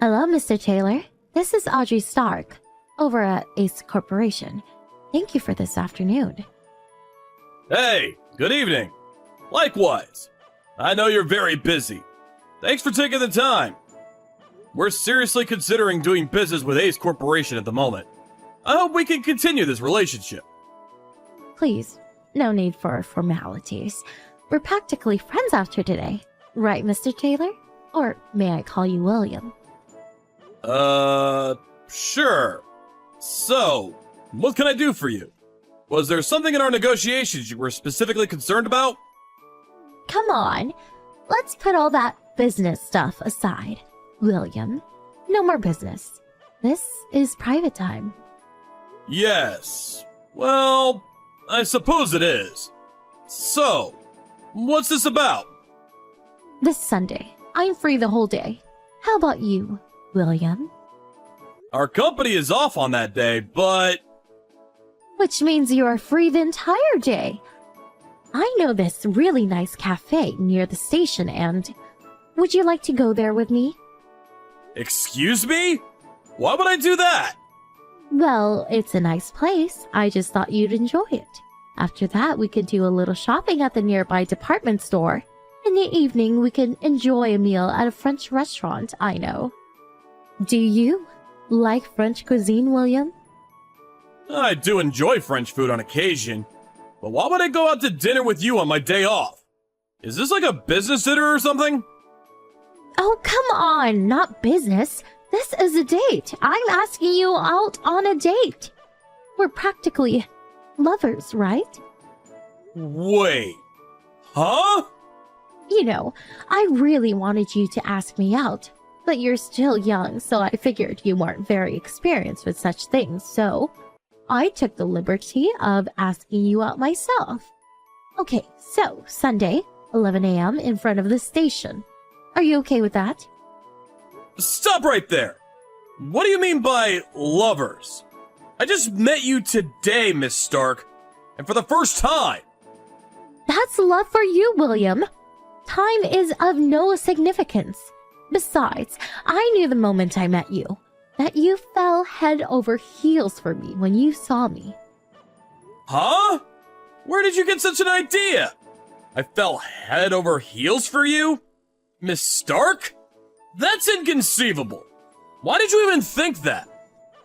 Hello, Mr. Taylor. This is Audrey Stark, over at Ace Corporation. Thank you for this afternoon. Hey, good evening. Likewise. I know you're very busy. Thanks for taking the time. We're seriously considering doing business with Ace Corporation at the moment. I hope we can continue this relationship. Please, no need for formalities. We're practically friends after today. Right, Mr. Taylor? Or may I call you William? Sure. So, what can I do for you? Was there something in our negotiations you were specifically concerned about? Come on. Let's put all that business stuff aside. William, no more business. This is private time. Yes. Well, I suppose it is. So, what's this about? This Sunday, I'm free the whole day. How about you, William? Our company is off on that day, but... Which means you are free the entire day. I know this really nice cafe near the station and... Would you like to go there with me? Excuse me? Why would I do that? Well, it's a nice place. I just thought you'd enjoy it. After that, we could do a little shopping at the nearby department store. In the evening, we could enjoy a meal at a French restaurant I know. Do you like French cuisine, William? I do enjoy French food on occasion, but why would I go out to dinner with you on my day off? Is this like a business dinner or something? Oh, come on, not business. This is a date. I'm asking you out on a date. We're practically lovers, right? Wait. Huh? You know, I really wanted you to ask me out, but you're still young, so I figured you weren't very experienced with such things, so I took the liberty of asking you out myself. Okay, so Sunday, 11 a.m. in front of the station. Are you okay with that? Stop right there! What do you mean by lovers? I just met you today, Miss Stark, and for the first time. That's love for you, William. Time is of no significance. Besides, I knew the moment I met you that you fell head over heels for me when you saw me. Huh? Where did you get such an idea? I fell head over heels for you? Miss Stark? That's inconceivable. Why did you even think that?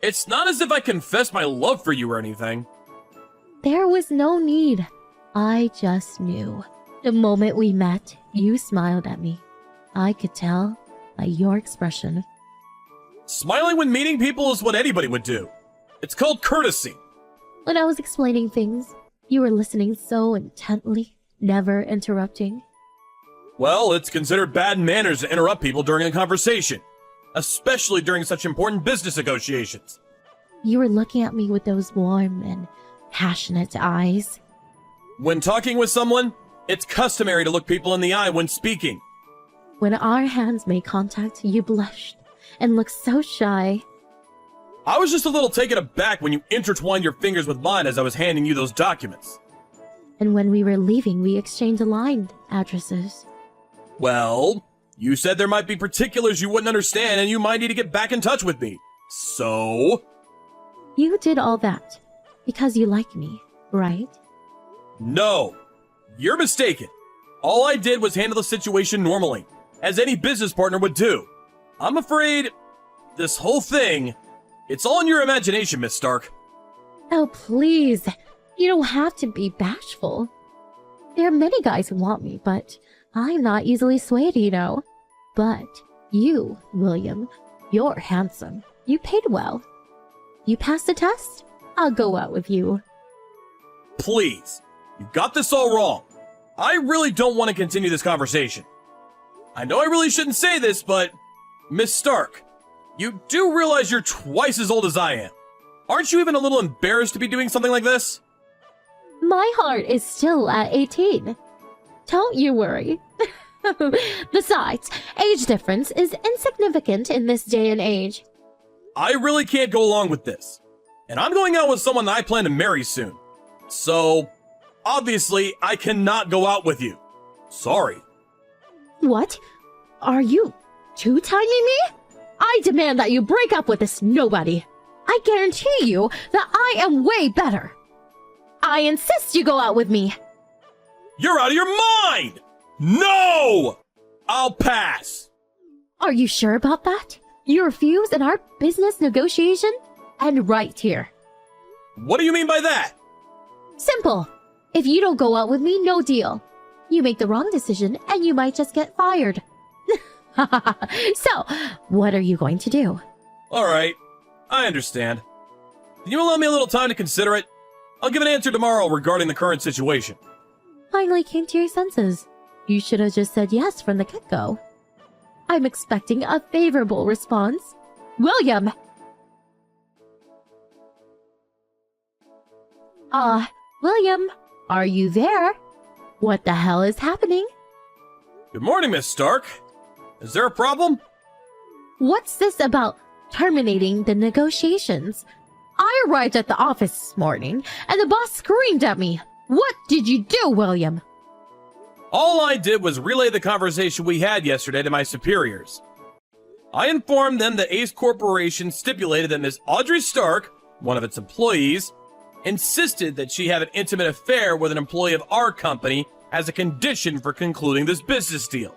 It's not as if I confessed my love for you or anything. There was no need. I just knew. The moment we met, you smiled at me. I could tell by your expression. Smiling when meeting people is what anybody would do. It's called courtesy. When I was explaining things, you were listening so intently, never interrupting. Well, it's considered bad manners to interrupt people during a conversation, especially during such important business negotiations. You were looking at me with those warm and passionate eyes. When talking with someone, it's customary to look people in the eye when speaking. When our hands made contact, you blushed and looked so shy. I was just a little taken aback when you intertwined your fingers with mine as I was handing you those documents. And when we were leaving, we exchanged line addresses. Well, you said there might be particulars you wouldn't understand and you might need to get back in touch with me. So? You did all that because you like me, right? No. You're mistaken. All I did was handle the situation normally, as any business partner would do. I'm afraid this whole thing, it's all in your imagination, Miss Stark. Oh, please. You don't have to be bashful. There are many guys who want me, but I'm not easily swayed, you know. But you, William, you're handsome. You paid well. You passed the test? I'll go out with you. Please, you got this all wrong. I really don't want to continue this conversation. I know I really shouldn't say this, but Miss Stark, you do realize you're twice as old as I am. Aren't you even a little embarrassed to be doing something like this? My heart is still at 18. Don't you worry. Besides, age difference is insignificant in this day and age. I really can't go along with this. And I'm going out with someone that I plan to marry soon. So, obviously, I cannot go out with you. Sorry. What? Are you two-timing me? I demand that you break up with this nobody. I guarantee you that I am way better. I insist you go out with me. You're out of your mind! No! I'll pass. Are you sure about that? You refuse in our business negotiation? And right here. What do you mean by that? Simple. If you don't go out with me, no deal. You make the wrong decision and you might just get fired. So, what are you going to do? Alright, I understand. Can you allow me a little time to consider it? I'll give an answer tomorrow regarding the current situation. Finally came to your senses. You should have just said yes from the get-go. I'm expecting a favorable response. William! William, are you there? What the hell is happening? Good morning, Miss Stark. Is there a problem? What's this about terminating the negotiations? I arrived at the office this morning, and the boss screamed at me. What did you do, William? All I did was relay the conversation we had yesterday to my superiors. I informed them that Ace Corporation stipulated that Miss Audrey Stark, one of its employees, insisted that she have an intimate affair with an employee of our company as a condition for concluding this business deal.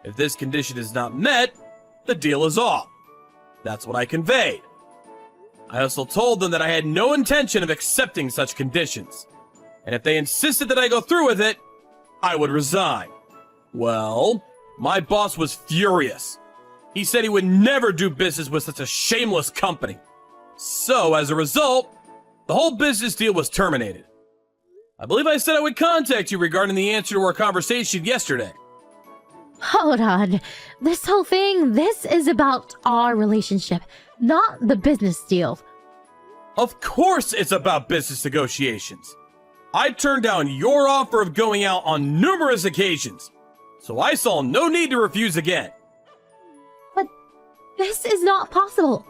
If this condition is not met, the deal is off. That's what I conveyed. I also told them that I had no intention of accepting such conditions, and if they insisted that I go through with it, I would resign. Well, my boss was furious. He said he would never do business with such a shameless company. So, as a result, the whole business deal was terminated. I believe I said I would contact you regarding the answer to our conversation yesterday. Hold on. This whole thing, this is about our relationship, not the business deal. Of course it's about business negotiations. I turned down your offer of going out on numerous occasions, so I saw no need to refuse again. But this is not possible.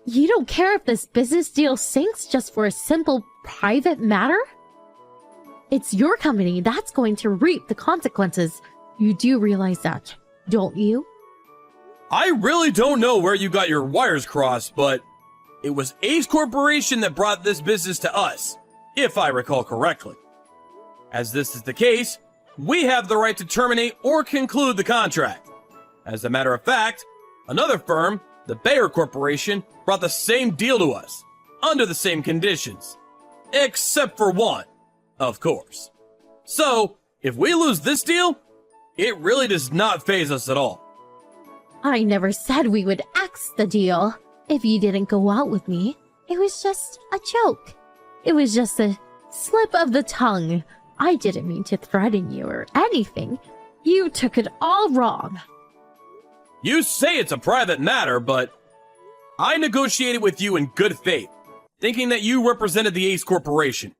You don't care if this business deal sinks just for a simple private matter? It's your company that's going to reap the consequences. You do realize that, don't you? I really don't know where you got your wires crossed, but it was Ace Corporation that brought this business to us, if I recall correctly. As this is the case, we have the right to terminate or conclude the contract. As a matter of fact, another firm, the Bayer Corporation, brought the same deal to us, under the same conditions. Except for one, of course. So, if we lose this deal, it really does not faze us at all. I never said we would axe the deal. If you didn't go out with me, it was just a joke. It was just a slip of the tongue. I didn't mean to threaten you or anything. You took it all wrong. You say it's a private matter, but I negotiated with you in good faith, thinking that you represented the Ace Corporation.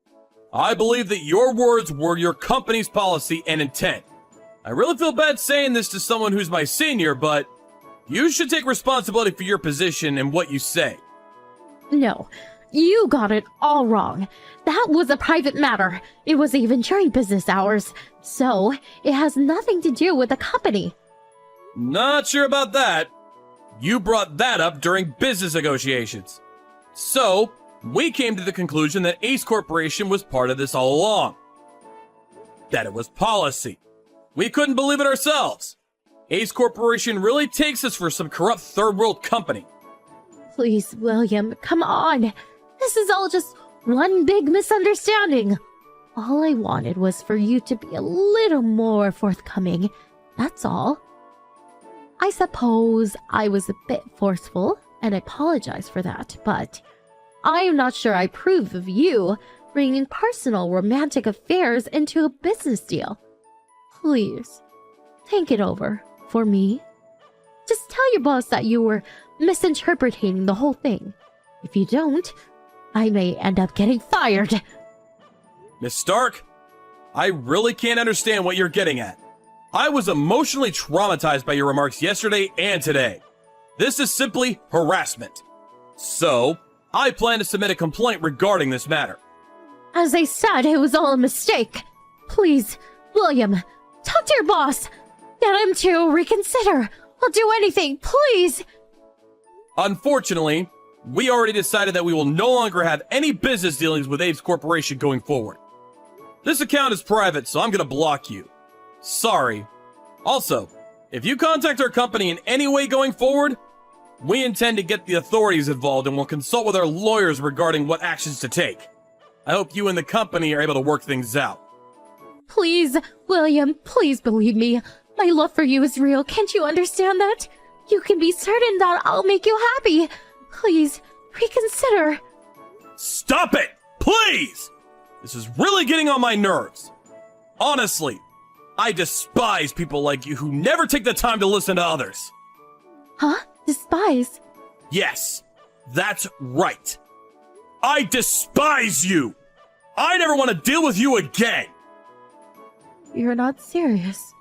I believe that your words were your company's policy and intent. I really feel bad saying this to someone who's my senior, but you should take responsibility for your position and what you say. No, you got it all wrong. That was a private matter. It was even during business hours, so it has nothing to do with the company. Not sure about that. You brought that up during business negotiations. So, we came to the conclusion that Ace Corporation was part of this all along. That it was policy. We couldn't believe it ourselves. Ace Corporation really takes us for some corrupt third world company. Please, William, come on. This is all just one big misunderstanding. All I wanted was for you to be a little more forthcoming. That's all. I suppose I was a bit forceful, and I apologize for that, but I am not sure I approve of you bringing personal romantic affairs into a business deal. Please, think it over for me. Just tell your boss that you were misinterpreting the whole thing. If you don't, I may end up getting fired. Miss Stark, I really can't understand what you're getting at. I was emotionally traumatized by your remarks yesterday and today. This is simply harassment. So, I plan to submit a complaint regarding this matter. As I said, it was all a mistake. Please, William, talk to your boss. Get him to reconsider. I'll do anything, please. Unfortunately, we already decided that we will no longer have any business dealings with Abe's Corporation going forward. This account is private, so I'm gonna block you. Sorry. Also, if you contact our company in any way going forward, we intend to get the authorities involved and will consult with our lawyers regarding what actions to take. I hope you and the company are able to work things out. Please, William, please believe me. My love for you is real. Can't you understand that? You can be certain that I'll make you happy. Please, reconsider. Stop it! Please! This is really getting on my nerves. Honestly, I despise people like you who never take the time to listen to others. Huh? Despise? Yes, that's right. I despise you! I never want to deal with you again! You're not serious.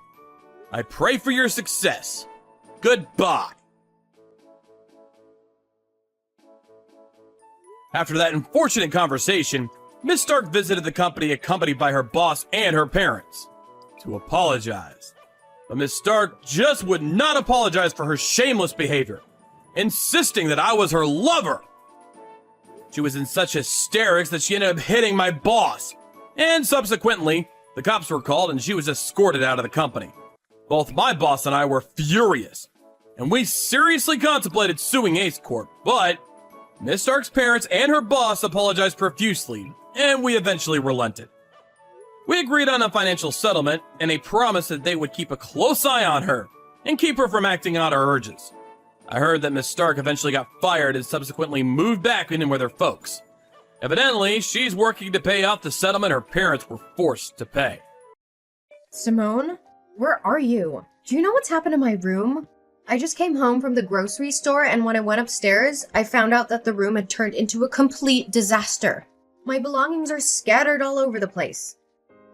I pray for your success. Goodbye. After that unfortunate conversation, Miss Stark visited the company accompanied by her boss and her parents to apologize. But Miss Stark just would not apologize for her shameless behavior, insisting that I was her lover. She was in such hysterics that she ended up hitting my boss, and subsequently, the cops were called and she was escorted out of the company. Both my boss and I were furious, and we seriously contemplated suing Ace Corp, but Miss Stark's parents and her boss apologized profusely, and we eventually relented. We agreed on a financial settlement and a promise that they would keep a close eye on her and keep her from acting out her urges. I heard that Miss Stark eventually got fired and subsequently moved back in with her folks. Evidently, she's working to pay off the settlement her parents were forced to pay. Simone, where are you? Do you know what's happened to my room? I just came home from the grocery store, and when I went upstairs, I found out that the room had turned into a complete disaster. My belongings are scattered all over the place.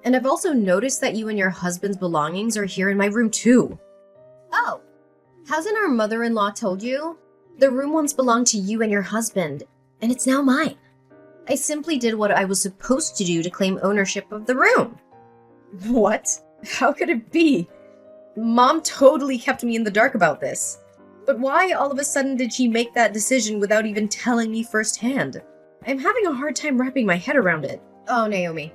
And I've also noticed that you and your husband's belongings are here in my room too. Oh, hasn't our mother-in-law told you? The room once belonged to you and your husband, and it's now mine. I simply did what I was supposed to do to claim ownership of the room. What? How could it be? Mom totally kept me in the dark about this. But why all of a sudden did she make that decision without even telling me firsthand? I'm having a hard time wrapping my head around it. Oh, Naomi.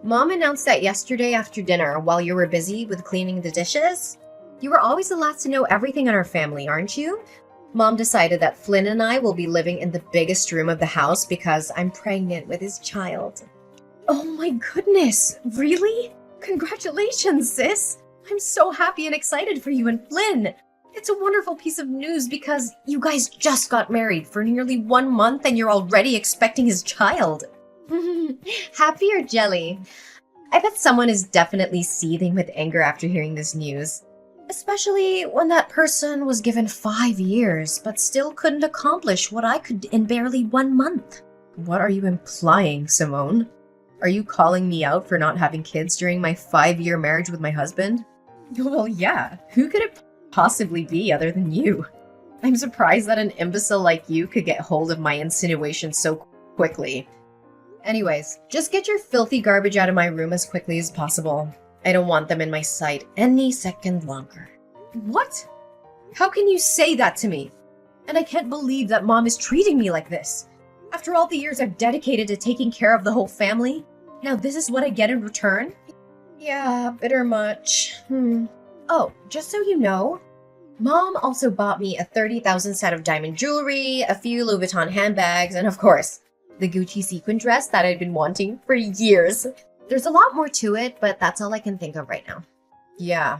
Mom announced that yesterday after dinner while you were busy with cleaning the dishes. You were always the last to know everything in our family, aren't you? Mom decided that Flynn and I will be living in the biggest room of the house because I'm pregnant with his child. Oh my goodness, really? Congratulations, sis! I'm so happy and excited for you and Flynn. It's a wonderful piece of news because you guys just got married for nearly 1 month and you're already expecting his child. Happy or jelly? I bet someone is definitely seething with anger after hearing this news. Especially when that person was given 5 years but still couldn't accomplish what I could in barely 1 month. What are you implying, Simone? Are you calling me out for not having kids during my 5-year marriage with my husband? Well, yeah. Who could it possibly be other than you? I'm surprised that an imbecile like you could get hold of my insinuation so quickly. Anyways, just get your filthy garbage out of my room as quickly as possible. I don't want them in my sight any second longer. What? How can you say that to me? And I can't believe that Mom is treating me like this. After all the years I've dedicated to taking care of the whole family, now this is what I get in return? Yeah, bitter much. Oh, just so you know, Mom also bought me a 30,000 set of diamond jewelry, a few Louis Vuitton handbags, and of course, the Gucci sequin dress that I'd been wanting for years. There's a lot more to it, but that's all I can think of right now. Yeah,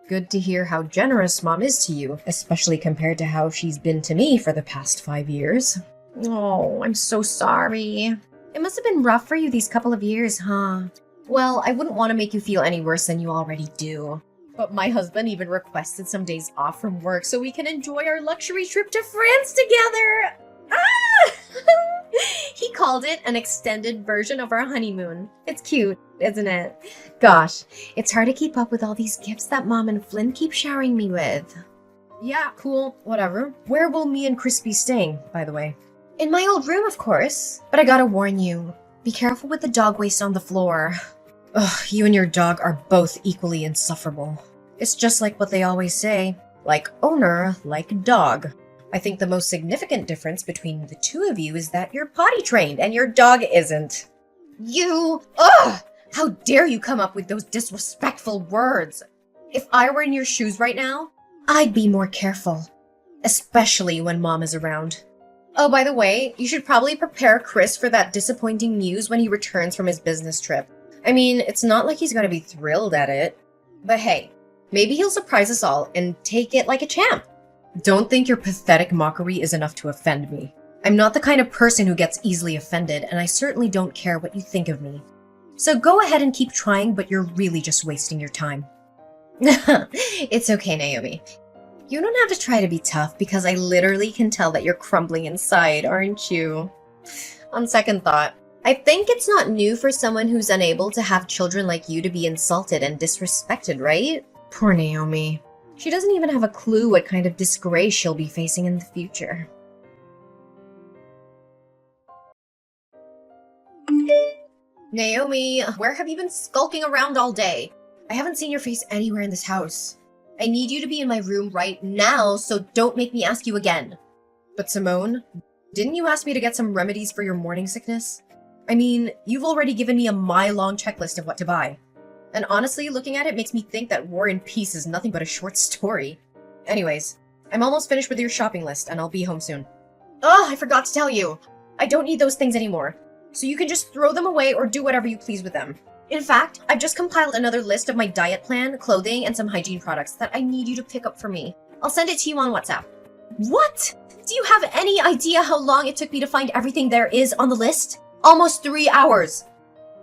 good to hear how generous Mom is to you, especially compared to how she's been to me for the past 5 years. Oh, I'm so sorry. It must have been rough for you these couple of years, huh? Well, I wouldn't want to make you feel any worse than you already do. But my husband even requested some days off from work so we can enjoy our luxury trip to France together! Ah! He called it an extended version of our honeymoon. It's cute, isn't it? Gosh, it's hard to keep up with all these gifts that Mom and Flynn keep showering me with. Yeah, cool, whatever. Where will me and Chris be staying, by the way? In my old room, of course. But I gotta warn you, be careful with the dog waste on the floor. Ugh, you and your dog are both equally insufferable. It's just like what they always say, like owner, like dog. I think the most significant difference between the two of you is that you're potty trained and your dog isn't. Ugh! How dare you come up with those disrespectful words? If I were in your shoes right now, I'd be more careful. Especially when Mom is around. Oh, by the way, you should probably prepare Chris for that disappointing news when he returns from his business trip. I mean, it's not like he's gonna be thrilled at it. But hey, maybe he'll surprise us all and take it like a champ. Don't think your pathetic mockery is enough to offend me. I'm not the kind of person who gets easily offended, and I certainly don't care what you think of me. So go ahead and keep trying, but you're really just wasting your time. It's okay, Naomi. You don't have to try to be tough because I literally can tell that you're crumbling inside, aren't you? On second thought, I think it's not new for someone who's unable to have children like you to be insulted and disrespected, right? Poor Naomi. She doesn't even have a clue what kind of disgrace she'll be facing in the future. Naomi, where have you been skulking around all day? I haven't seen your face anywhere in this house. I need you to be in my room right now, so don't make me ask you again. But Simone, didn't you ask me to get some remedies for your morning sickness? I mean, you've already given me a mile-long checklist of what to buy. And honestly, looking at it makes me think that War and Peace is nothing but a short story. Anyways, I'm almost finished with your shopping list, and I'll be home soon. Oh, I forgot to tell you. I don't need those things anymore. So you can just throw them away or do whatever you please with them. In fact, I've just compiled another list of my diet plan, clothing, and some hygiene products that I need you to pick up for me. I'll send it to you on WhatsApp. What? Do you have any idea how long it took me to find everything there is on the list? Almost 3 hours.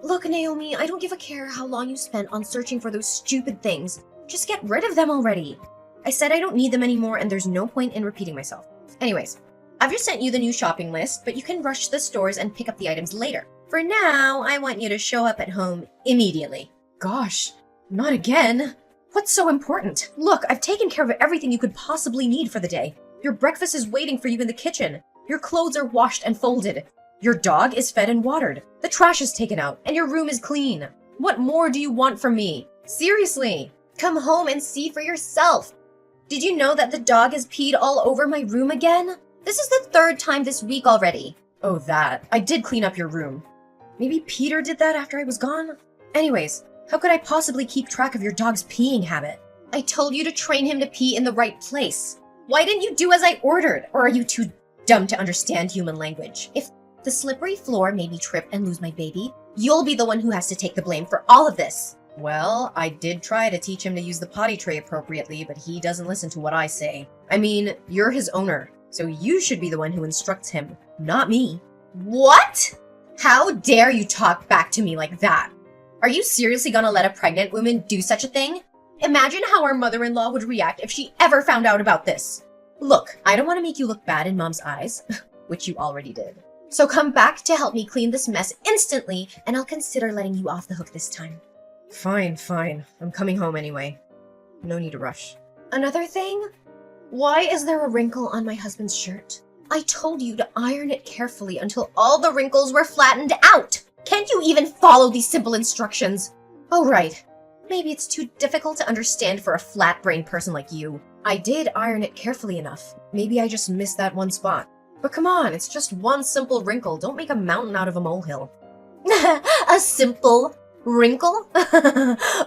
Look, Naomi, I don't give a care how long you spent on searching for those stupid things. Just get rid of them already. I said I don't need them anymore and there's no point in repeating myself. Anyways, I've just sent you the new shopping list, but you can rush to the stores and pick up the items later. For now, I want you to show up at home immediately. Gosh, not again. What's so important? Look, I've taken care of everything you could possibly need for the day. Your breakfast is waiting for you in the kitchen. Your clothes are washed and folded. Your dog is fed and watered. The trash is taken out, and your room is clean. What more do you want from me? Seriously, come home and see for yourself. Did you know that the dog has peed all over my room again? This is the 3rd time this week already. Oh, that. I did clean up your room. Maybe Peter did that after I was gone? Anyways, how could I possibly keep track of your dog's peeing habit? I told you to train him to pee in the right place. Why didn't you do as I ordered? Or are you too dumb to understand human language? If the slippery floor made me trip and lose my baby, you'll be the one who has to take the blame for all of this. Well, I did try to teach him to use the potty tray appropriately, but he doesn't listen to what I say. I mean, you're his owner, so you should be the one who instructs him, not me. What? How dare you talk back to me like that? Are you seriously gonna let a pregnant woman do such a thing? Imagine how our mother-in-law would react if she ever found out about this. Look, I don't want to make you look bad in Mom's eyes, which you already did. So come back to help me clean this mess instantly, and I'll consider letting you off the hook this time. Fine. I'm coming home anyway. No need to rush. Another thing? Why is there a wrinkle on my husband's shirt? I told you to iron it carefully until all the wrinkles were flattened out. Can't you even follow these simple instructions? Oh, right. Maybe it's too difficult to understand for a flat-brained person like you. I did iron it carefully enough. Maybe I just missed that one spot. But come on, it's just one simple wrinkle. Don't make a mountain out of a molehill. A simple wrinkle?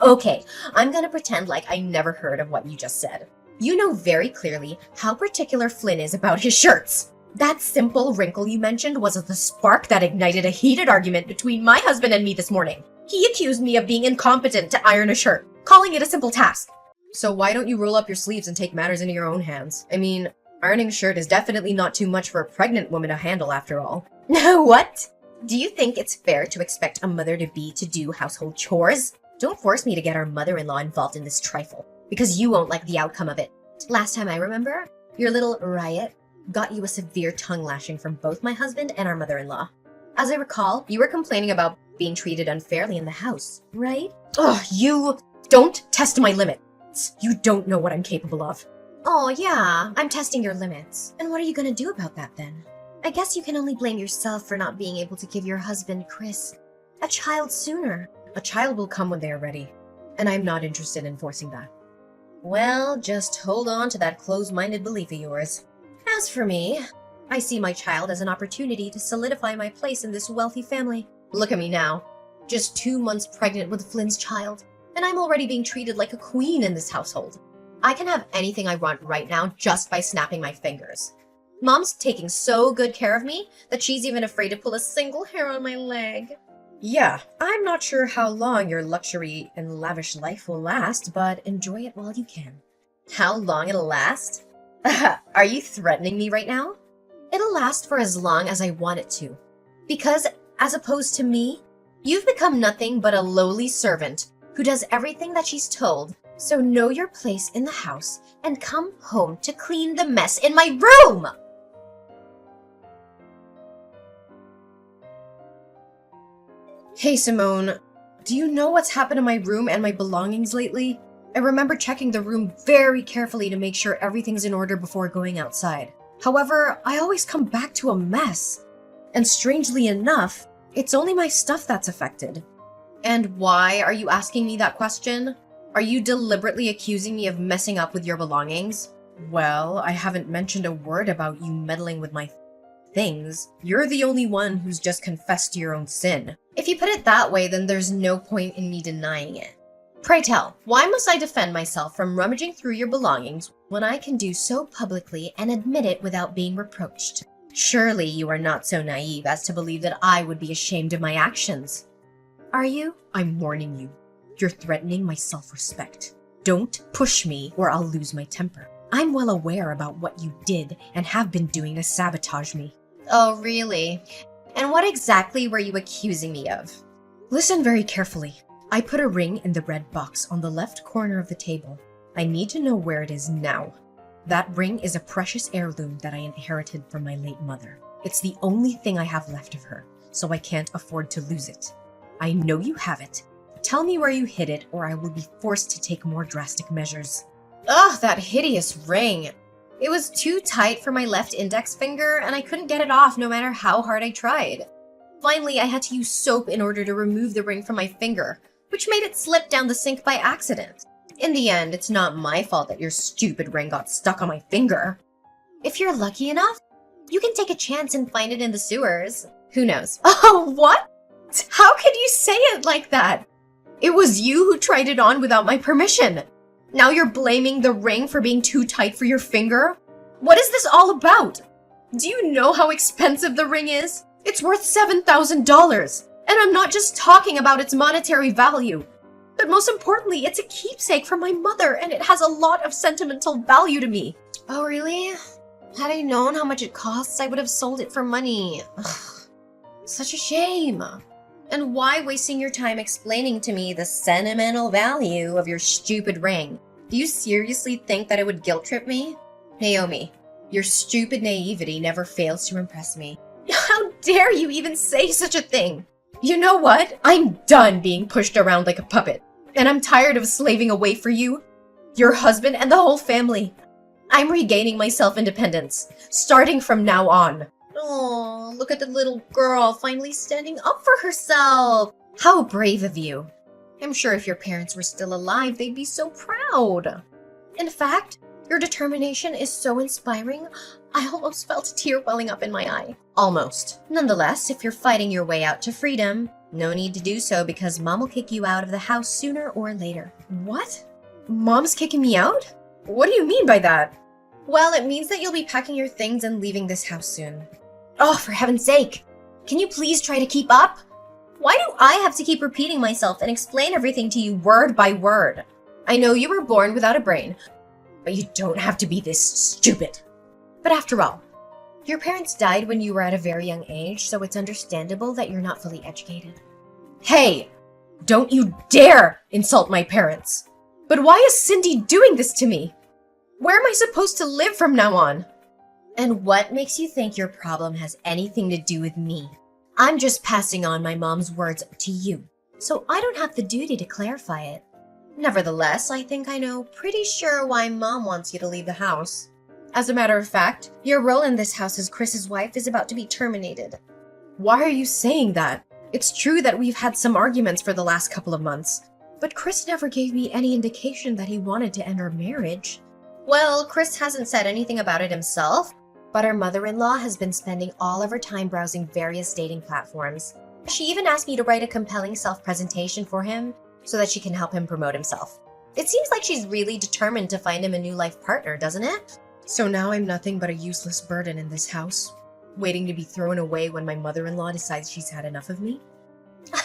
Okay, I'm gonna pretend like I never heard of what you just said. You know very clearly how particular Flynn is about his shirts. That simple wrinkle you mentioned was the spark that ignited a heated argument between my husband and me this morning. He accused me of being incompetent to iron a shirt, calling it a simple task. So why don't you roll up your sleeves and take matters into your own hands? I mean, ironing a shirt is definitely not too much for a pregnant woman to handle after all. What? Do you think it's fair to expect a mother-to-be to do household chores? Don't force me to get our mother-in-law involved in this trifle, because you won't like the outcome of it. Last time I remember, your little riot got you a severe tongue lashing from both my husband and our mother-in-law. As I recall, you were complaining about being treated unfairly in the house, right? Ugh, you don't test my limits. You don't know what I'm capable of. Oh yeah, I'm testing your limits. And what are you gonna do about that then? I guess you can only blame yourself for not being able to give your husband, Chris, a child sooner. A child will come when they are ready, and I'm not interested in forcing that. Well, just hold on to that closed-minded belief of yours. As for me, I see my child as an opportunity to solidify my place in this wealthy family. Look at me now, just 2 months pregnant with Flynn's child, and I'm already being treated like a queen in this household. I can have anything I want right now just by snapping my fingers. Mom's taking so good care of me that she's even afraid to pull a single hair on my leg. Yeah, I'm not sure how long your luxury and lavish life will last, but enjoy it while you can. How long it'll last? Are you threatening me right now? It'll last for as long as I want it to. Because, as opposed to me, you've become nothing but a lowly servant who does everything that she's told. So know your place in the house and come home to clean the mess in my room! Hey Simone, do you know what's happened to my room and my belongings lately? I remember checking the room very carefully to make sure everything's in order before going outside. However, I always come back to a mess. And strangely enough, it's only my stuff that's affected. And why are you asking me that question? Are you deliberately accusing me of messing up with your belongings? Well, I haven't mentioned a word about you meddling with my things. You're the only one who's just confessed to your own sin. If you put it that way, then there's no point in me denying it. Pray tell, why must I defend myself from rummaging through your belongings when I can do so publicly and admit it without being reproached? Surely you are not so naive as to believe that I would be ashamed of my actions. Are you? I'm warning you. You're threatening my self-respect. Don't push me or I'll lose my temper. I'm well aware about what you did and have been doing to sabotage me. Oh, really? And what exactly were you accusing me of? Listen very carefully. I put a ring in the red box on the left corner of the table. I need to know where it is now. That ring is a precious heirloom that I inherited from my late mother. It's the only thing I have left of her, so I can't afford to lose it. I know you have it. Tell me where you hid it, or I will be forced to take more drastic measures. Ugh, that hideous ring. It was too tight for my left index finger, and I couldn't get it off no matter how hard I tried. Finally, I had to use soap in order to remove the ring from my finger, which made it slip down the sink by accident. In the end, it's not my fault that your stupid ring got stuck on my finger. If you're lucky enough, you can take a chance and find it in the sewers. Who knows? Oh, what? How could you say it like that? It was you who tried it on without my permission. Now you're blaming the ring for being too tight for your finger? What is this all about? Do you know how expensive the ring is? It's worth $7,000. And I'm not just talking about its monetary value. But most importantly, it's a keepsake from my mother, and it has a lot of sentimental value to me. Oh, really? Had I known how much it costs, I would have sold it for money. Ugh, such a shame. And why wasting your time explaining to me the sentimental value of your stupid ring? Do you seriously think that it would guilt trip me? Naomi, your stupid naivety never fails to impress me. How dare you even say such a thing? You know what? I'm done being pushed around like a puppet. And I'm tired of slaving away for you, your husband, and the whole family. I'm regaining my self-independence, starting from now on. Oh, look at the little girl finally standing up for herself. How brave of you. I'm sure if your parents were still alive, they'd be so proud. In fact, your determination is so inspiring, I almost felt a tear welling up in my eye. Almost. Nonetheless, if you're fighting your way out to freedom, no need to do so because Mom will kick you out of the house sooner or later. What? Mom's kicking me out? What do you mean by that? Well, it means that you'll be packing your things and leaving this house soon. Oh, for heaven's sake! Can you please try to keep up? Why do I have to keep repeating myself and explain everything to you word by word? I know you were born without a brain, but you don't have to be this stupid. But after all, your parents died when you were at a very young age, so it's understandable that you're not fully educated. Hey! Don't you dare insult my parents! But why is Cindy doing this to me? Where am I supposed to live from now on? And what makes you think your problem has anything to do with me? I'm just passing on my mom's words to you, so I don't have the duty to clarify it. Nevertheless, I think I know pretty sure why Mom wants you to leave the house. As a matter of fact, your role in this house as Chris's wife is about to be terminated. Why are you saying that? It's true that we've had some arguments for the last couple of months, but Chris never gave me any indication that he wanted to end our marriage. Well, Chris hasn't said anything about it himself, But our mother-in-law has been spending all of her time browsing various dating platforms. She even asked me to write a compelling self-presentation for him so that she can help him promote himself. It seems like she's really determined to find him a new life partner, doesn't it? So now I'm nothing but a useless burden in this house, waiting to be thrown away when my mother-in-law decides she's had enough of me?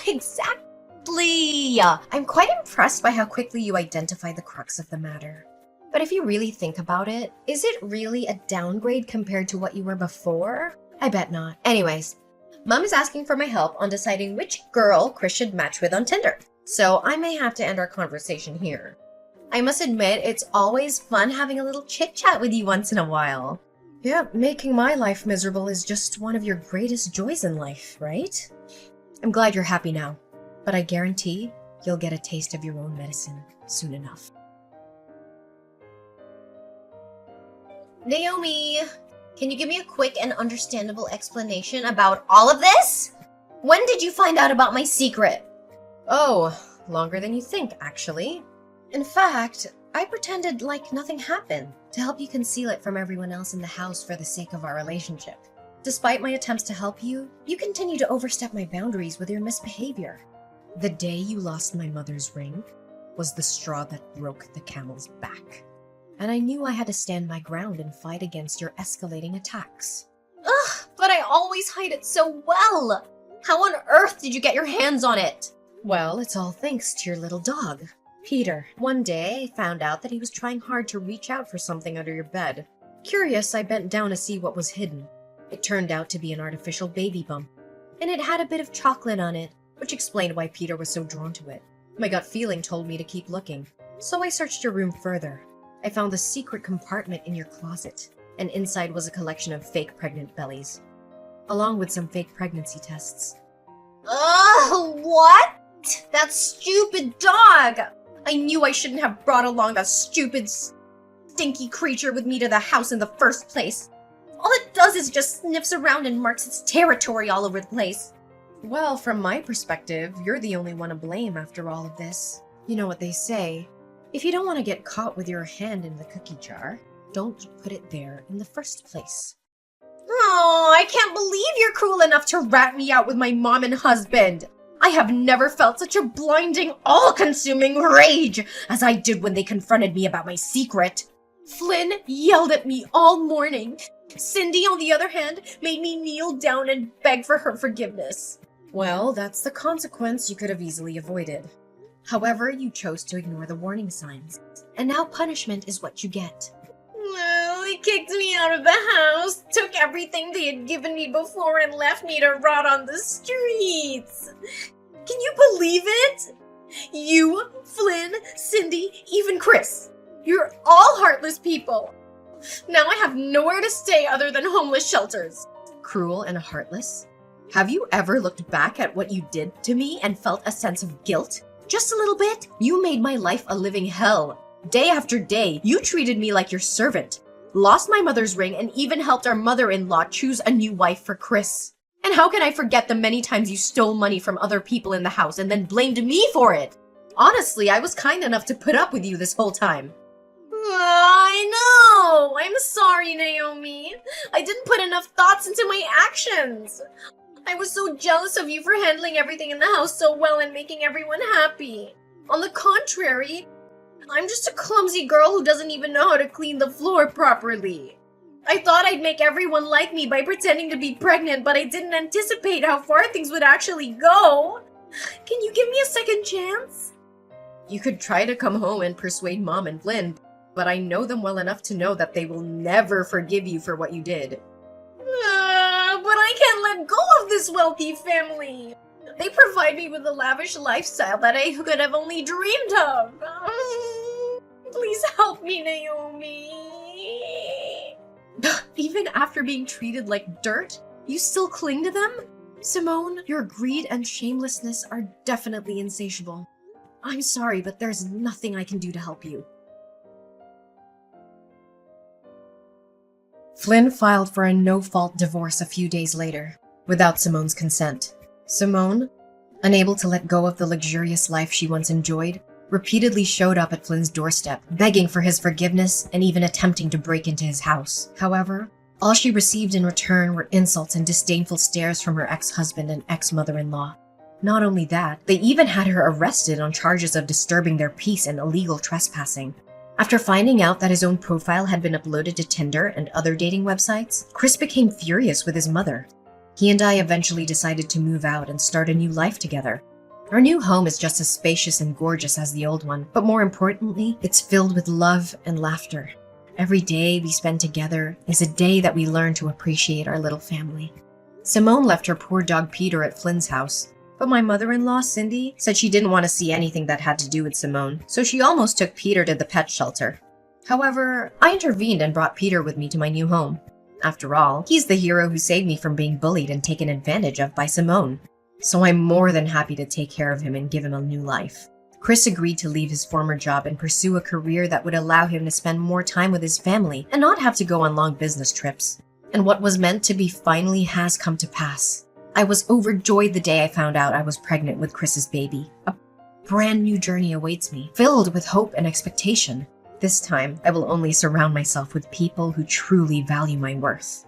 Exactly! I'm quite impressed by how quickly you identify the crux of the matter. But if you really think about it, is it really a downgrade compared to what you were before? I bet not. Anyways, Mom is asking for my help on deciding which girl Chris should match with on Tinder. So I may have to end our conversation here. I must admit, it's always fun having a little chit-chat with you once in a while. Yeah, making my life miserable is just one of your greatest joys in life, right? I'm glad you're happy now, but I guarantee you'll get a taste of your own medicine soon enough. Naomi, can you give me a quick and understandable explanation about all of this? When did you find out about my secret? Oh, longer than you think, actually. In fact, I pretended like nothing happened to help you conceal it from everyone else in the house for the sake of our relationship. Despite my attempts to help you, you continue to overstep my boundaries with your misbehavior. The day you lost my mother's ring was the straw that broke the camel's back. And I knew I had to stand my ground and fight against your escalating attacks. Ugh, but I always hide it so well! How on earth did you get your hands on it? Well, it's all thanks to your little dog, Peter. One day, I found out that he was trying hard to reach out for something under your bed. Curious, I bent down to see what was hidden. It turned out to be an artificial baby bump, and it had a bit of chocolate on it, which explained why Peter was so drawn to it. My gut feeling told me to keep looking, so I searched your room further. I found the secret compartment in your closet, and inside was a collection of fake pregnant bellies, along with some fake pregnancy tests. Ugh, what? That stupid dog! I knew I shouldn't have brought along that stupid, stinky creature with me to the house in the first place. All it does is just sniffs around and marks its territory all over the place. Well, from my perspective, you're the only one to blame after all of this. You know what they say, if you don't want to get caught with your hand in the cookie jar, don't put it there in the first place. Oh, I can't believe you're cruel enough to rat me out with my mom and husband. I have never felt such a blinding, all-consuming rage as I did when they confronted me about my secret. Flynn yelled at me all morning. Cindy, on the other hand, made me kneel down and beg for her forgiveness. Well, that's the consequence you could have easily avoided. However, you chose to ignore the warning signs, and now punishment is what you get. Well, they kicked me out of the house, took everything they had given me before, and left me to rot on the streets. Can you believe it? You, Flynn, Cindy, even Chris. You're all heartless people. Now I have nowhere to stay other than homeless shelters. Cruel and heartless? Have you ever looked back at what you did to me and felt a sense of guilt? Just a little bit? You made my life a living hell. Day after day, you treated me like your servant, lost my mother's ring, and even helped our mother-in-law choose a new wife for Chris. And how can I forget the many times you stole money from other people in the house and then blamed me for it? Honestly, I was kind enough to put up with you this whole time. I know! I'm sorry, Naomi. I didn't put enough thoughts into my actions. I was so jealous of you for handling everything in the house so well and making everyone happy. On the contrary, I'm just a clumsy girl who doesn't even know how to clean the floor properly. I thought I'd make everyone like me by pretending to be pregnant, but I didn't anticipate how far things would actually go. Can you give me a second chance? You could try to come home and persuade Mom and Flynn, but I know them well enough to know that they will never forgive you for what you did. But I can't let go of this wealthy family. They provide me with a lavish lifestyle that I could have only dreamed of. Please help me, Naomi. Even after being treated like dirt, you still cling to them? Simone, your greed and shamelessness are definitely insatiable. I'm sorry, but there's nothing I can do to help you. Flynn filed for a no-fault divorce a few days later, without Simone's consent. Simone, unable to let go of the luxurious life she once enjoyed, repeatedly showed up at Flynn's doorstep, begging for his forgiveness and even attempting to break into his house. However, All she received in return were insults and disdainful stares from her ex-husband and ex-mother-in-law. Not only that, they even had her arrested on charges of disturbing their peace and illegal trespassing. After finding out that his own profile had been uploaded to Tinder and other dating websites, Chris became furious with his mother. He and I eventually decided to move out and start a new life together. Our new home is just as spacious and gorgeous as the old one, but more importantly, it's filled with love and laughter. Every day we spend together is a day that we learn to appreciate our little family. Simone left her poor dog Peter at Flynn's house, but my mother-in-law, Cindy, said she didn't want to see anything that had to do with Simone, so she almost took Peter to the pet shelter. However, I intervened and brought Peter with me to my new home. After all, he's the hero who saved me from being bullied and taken advantage of by Simone. So I'm more than happy to take care of him and give him a new life. Chris agreed to leave his former job and pursue a career that would allow him to spend more time with his family and not have to go on long business trips. And what was meant to be finally has come to pass. I was overjoyed the day I found out I was pregnant with Chris's baby. A brand new journey awaits me, filled with hope and expectation. This time, I will only surround myself with people who truly value my worth.